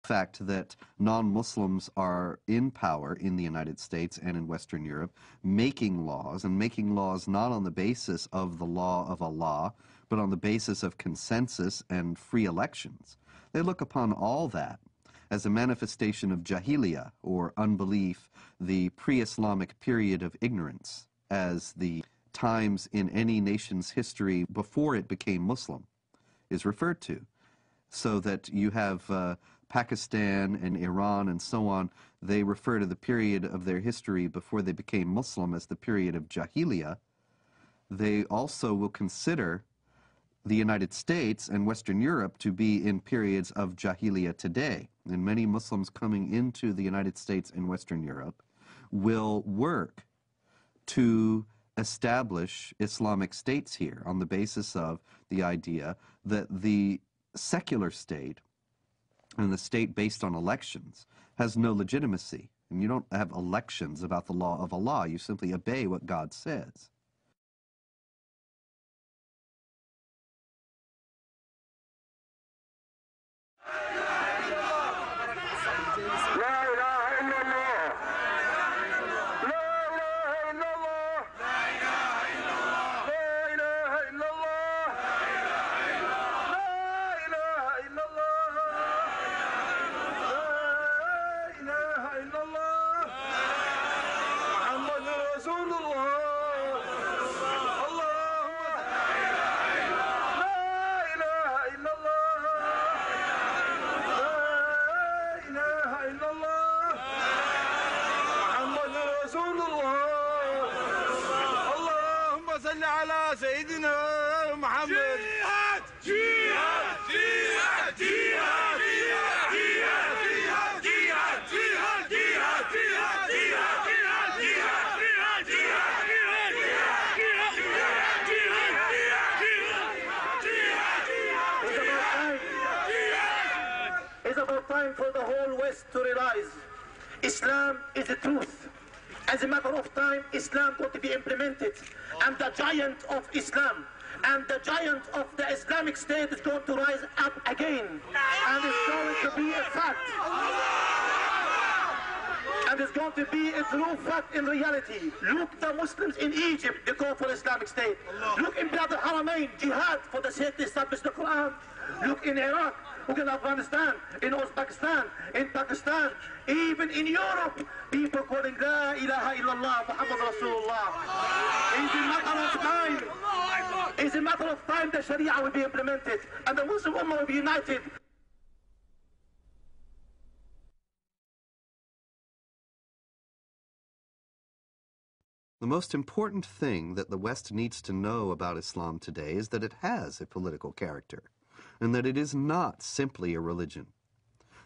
fact that non-Muslims are in power in the United States and in Western Europe, making laws, and making laws not on the basis of the law of Allah, but on the basis of consensus and free elections. They look upon all that as a manifestation of jahiliyyah, or unbelief, the pre-Islamic period of ignorance, as the times in any nation's history before it became Muslim is referred to. So that you have Pakistan and Iran and so on, they refer to the period of their history before they became Muslim as the period of Jahiliyyah. They also will consider the United States and Western Europe to be in periods of Jahiliyyah today. And many Muslims coming into the United States and Western Europe will work to establish Islamic states here on the basis of the idea that the secular state and the state based on elections has no legitimacy. And you don't have elections about the law of Allah. You simply obey what God says. For the whole West to realize Islam is the truth. As a matter of time, Islam going to be implemented, and the giant of Islam and the giant of the Islamic State is going to rise up again, and it's going to be a fact. And it's going to be a true fact in reality. Look, the Muslims in Egypt, they call for Islamic State. Look in Bilad al-Haramain, jihad for the sake to establish the Quran. Look in Iraq, look in Afghanistan, in Uzbekistan, in Pakistan, even in Europe, people calling La ilaha illallah, Muhammad Rasulullah. It's a matter of time. It's a matter of time the Sharia will be implemented and the Muslim Ummah will be united. The most important thing that the West needs to know about Islam today is that it has a political character, and that it is not simply a religion,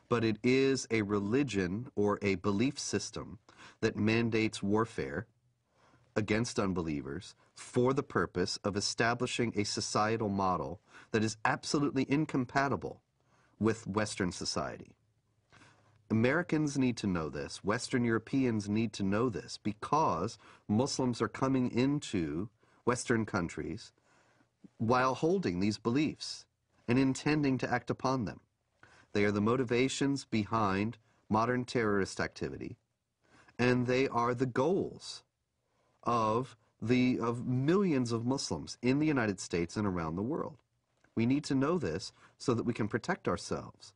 but it is a religion or a belief system that mandates warfare against unbelievers for the purpose of establishing a societal model that is absolutely incompatible with Western society. Americans need to know this. Western Europeans need to know this, because Muslims are coming into Western countries while holding these beliefs and intending to act upon them. They are the motivations behind modern terrorist activity, and they are the goals of millions of Muslims in the United States and around the world. We need to know this so that we can protect ourselves.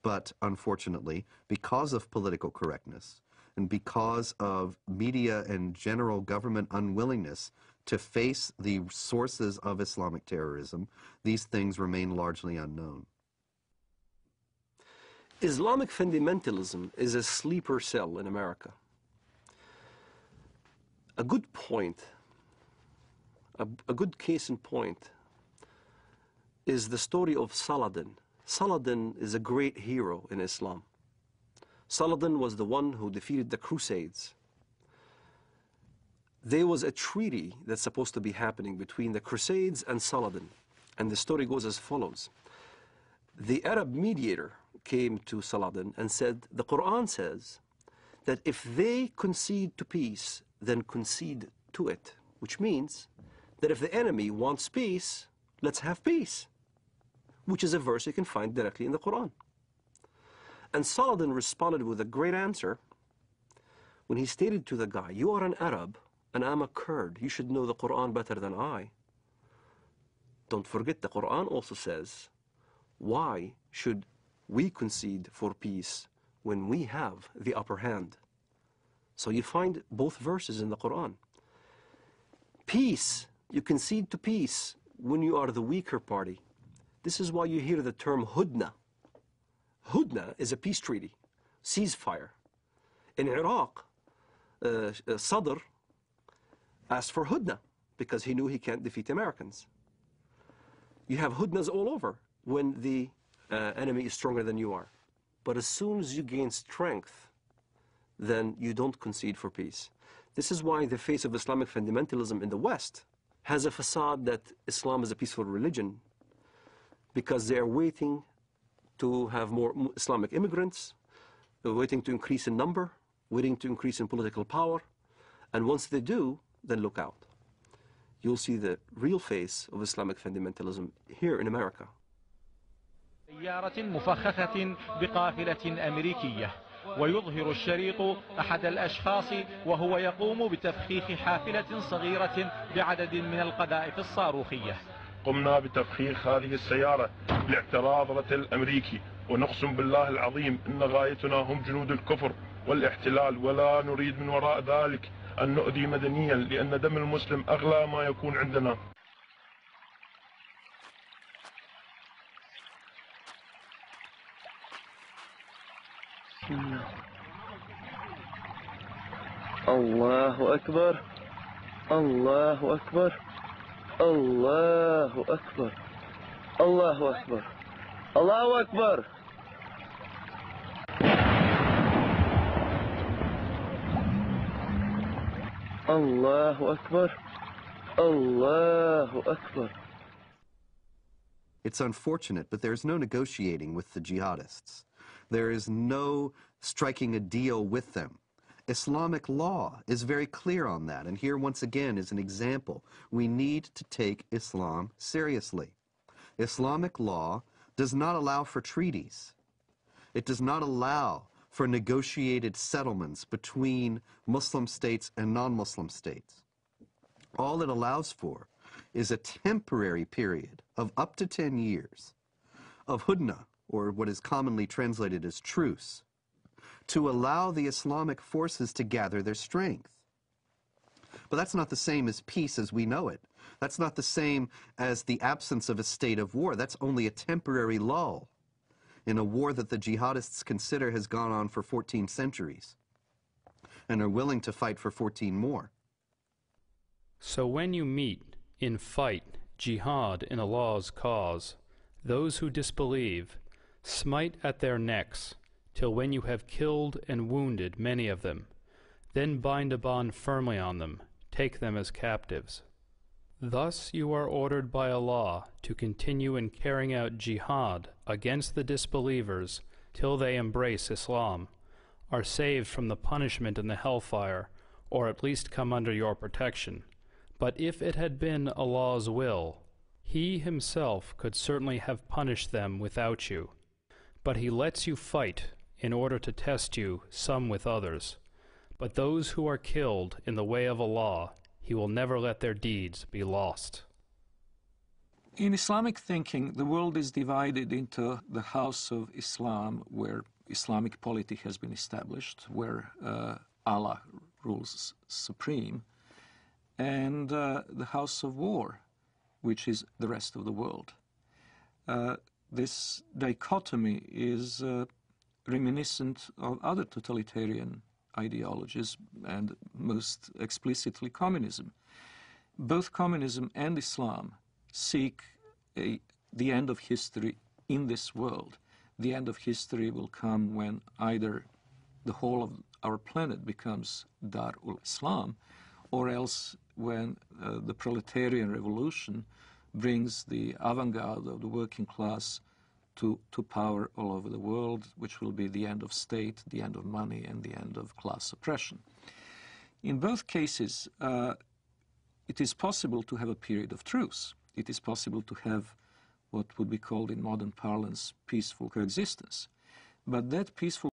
But unfortunately, because of political correctness and because of media and general government unwillingness to face the sources of Islamic terrorism, these things remain largely unknown. Islamic fundamentalism is a sleeper cell in America. A good point, a good case in point, is the story of Saladin. Saladin is a great hero in Islam. Saladin was the one who defeated the Crusades. There was a treaty that's supposed to be happening between the Crusades and Saladin, and the story goes as follows. The Arab mediator came to Saladin and said, the Quran says that if they concede to peace, then concede to it, which means that if the enemy wants peace, let's have peace, which is a verse you can find directly in the Quran. And Saladin responded with a great answer when he stated to the guy, you are an Arab and I'm a Kurd. You should know the Quran better than I. Don't forget, the Quran also says, why should we concede for peace when we have the upper hand? So you find both verses in the Quran. Peace, you concede to peace when you are the weaker party. This is why you hear the term hudna. Hudna is a peace treaty, ceasefire. In Iraq, Sadr asked for hudna because he knew he can't defeat Americans. You have hudnas all over when the enemy is stronger than you are. But as soon as you gain strength, then you don't concede for peace. This is why the face of Islamic fundamentalism in the West has a facade that Islam is a peaceful religion, because they are waiting to have more Islamic immigrants, they're waiting to increase in number, waiting to increase in political power, and once they do, then look out. You'll see the real face of Islamic fundamentalism here in America. سيارة مفخخة بقافلة أمريكية، ويظهر الشريط أحد الأشخاص وهو يقوم بتفخيخ حافلة صغيرة بعدد من القذائف الصاروخية. قمنا بتفخيخ هذه السيارة لاعتراض رتل الأمريكي، ونقسم بالله العظيم إن غايتنا هم جنود الكفر والاحتلال، ولا نريد من وراء ذلك أن نؤذي مدنيا، لأن دم المسلم أغلى ما يكون عندنا. الله أكبر الله أكبر الله أكبر الله أكبر الله أكبر. الله أكبر الله أكبر. It's unfortunate, but there's no negotiating with the jihadists. There is no striking a deal with them. Islamic law is very clear on that, and here once again is an example. We need to take Islam seriously. Islamic law does not allow for treaties. It does not allow for negotiated settlements between Muslim states and non-Muslim states. All it allows for is a temporary period of up to 10 years of hudna, or what is commonly translated as truce, to allow the Islamic forces to gather their strength. But that's not the same as peace as we know it. That's not the same as the absence of a state of war. That's only a temporary lull in a war that the jihadists consider has gone on for 14 centuries and are willing to fight for 14 more. So when you meet in fight, jihad in Allah's cause, those who disbelieve, smite at their necks, till when you have killed and wounded many of them, then bind a bond firmly on them, take them as captives. Thus you are ordered by Allah to continue in carrying out jihad against the disbelievers till they embrace Islam, are saved from the punishment in the hellfire, or at least come under your protection. But if it had been Allah's will, He Himself could certainly have punished them without you. But He lets you fight in order to test you, some with others. But those who are killed in the way of Allah, He will never let their deeds be lost. In Islamic thinking, the world is divided into the house of Islam, where Islamic polity has been established, where Allah rules supreme, and the house of war, which is the rest of the world. This dichotomy is reminiscent of other totalitarian ideologies, and most explicitly communism. Both communism and Islam seek the end of history in this world. The end of history will come when either the whole of our planet becomes Dar ul-Islam, or else when the proletarian revolution brings the avant-garde of the working class to power all over the world, which will be the end of state, the end of money, and the end of class oppression. In both cases, it is possible to have a period of truce. It is possible to have what would be called in modern parlance peaceful coexistence. But that peaceful